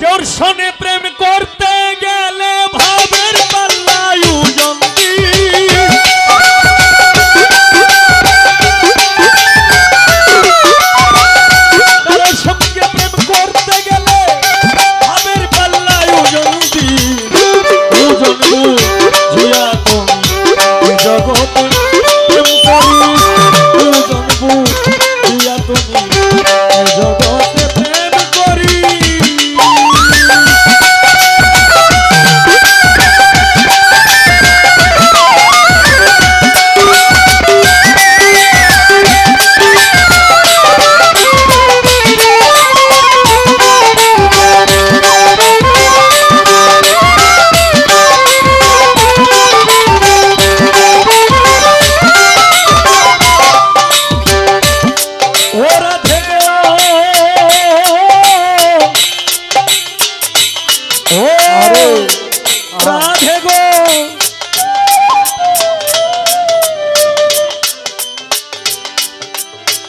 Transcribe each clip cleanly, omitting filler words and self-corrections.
তোর সনে প্রেম করতে গেলে ভাবের পাল্লায় ওজন দিস। তোর সঙ্গে প্রেম করতে গেলে ভাবের পাল্লায় ওজন দিস। ওজন বুঝিয়া তুমি জগতে প্রেম করিস। ওজন বুঝিয়া তুমি জগতে প্রেম করিস।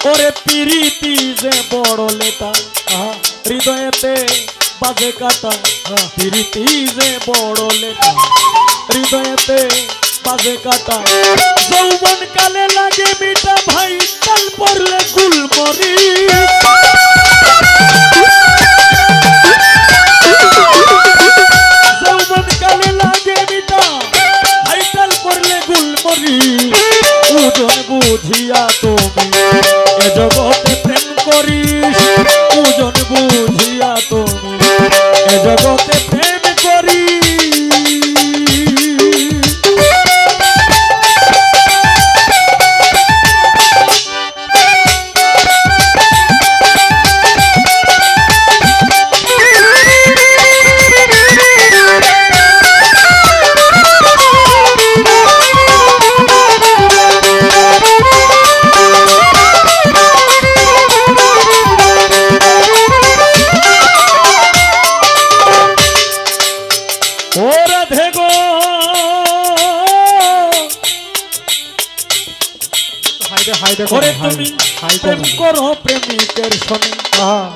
ওরে পিরিতি যে বড় লেটা হৃদয়েতে বাজে কাটা। পিরিতি যে বড় লেটা হৃদয়েতে বাজে কাটা। যৌবন কালে লাগে মিঠা ভাই তাল পড়লে গুলমরি। যৌবন কালে লাগে মিঠা ভাই তাল পড়লে গুলমরি। ওজন বুঝিয়া তুমি এ জগতে প্রেম করিস। ওজন বুঝিয়া তুমি এ জগতে প্রেম করিস। ওরে তুমি প্রেম করো প্রেমিকের সনে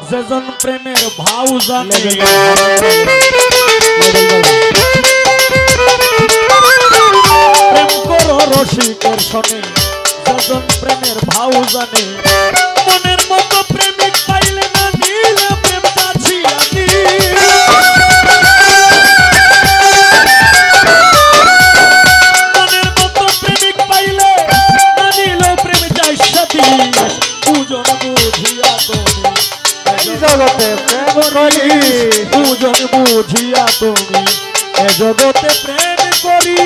যেজন প্রেমের ভাও জানে। প্রেম করো রসিকের সনে যেজন প্রেমের ভাও জানে। মনের মতো প্রেমিক পাইলে না নিলে প্রেম চাছিয়া দিস। মনের মতো প্রেমিক পাইলে না নিলে প্রেম চাইসা দিস। ওজন বুঝিয়া তুমি এ জগতে প্রেম করিস। ওজন বুঝিয়া তুমি এ জগতে প্রেম করিস।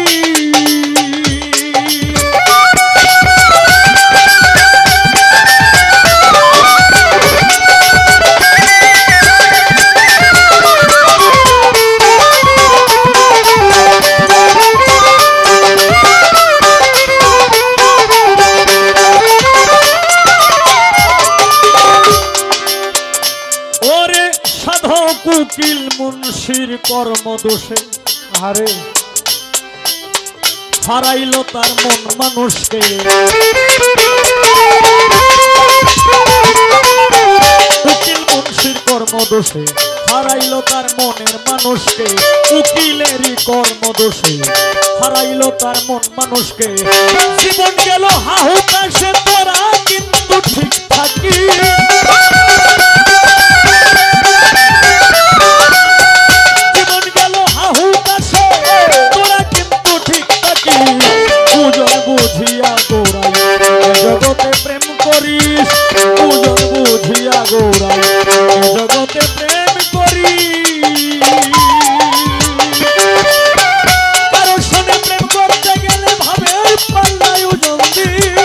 উকিল মুন্সির কর্মদোষে হারে হারাইল তার মন মানুষকে। উকিল মুন্সির কর্মদোষে হারাইল তার মনের মানুষকে। উকিলেরই কর্মদোষে হারাইল তার মন মানুষকে। জীবন গেল হাহুতাশে তোরা কিন্তু ঠিক থাকি। ওজন বুঝিয়া গোড়াই এ জগতে প্রেম করিস। ওজন বুঝিয়া গোড়াই এ জগতে প্রেম করিস। কারো সনে প্রেম করতে গেলে ভাবের পাল্লায় ওজন দিস।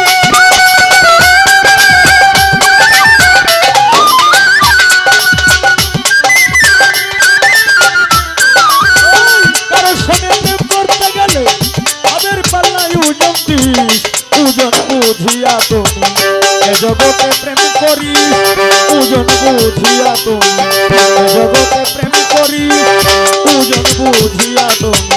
কারো সনে প্রেম করতে গেলে ভাবের পাল্লায় ওজন দিস। ওজন বুঝিয়া তুমি এ জগতে প্রেম করিস। ওজন বুঝিয়া তুমি এ জগতে প্রেম করিস। ওজন বুঝিয়া তুমি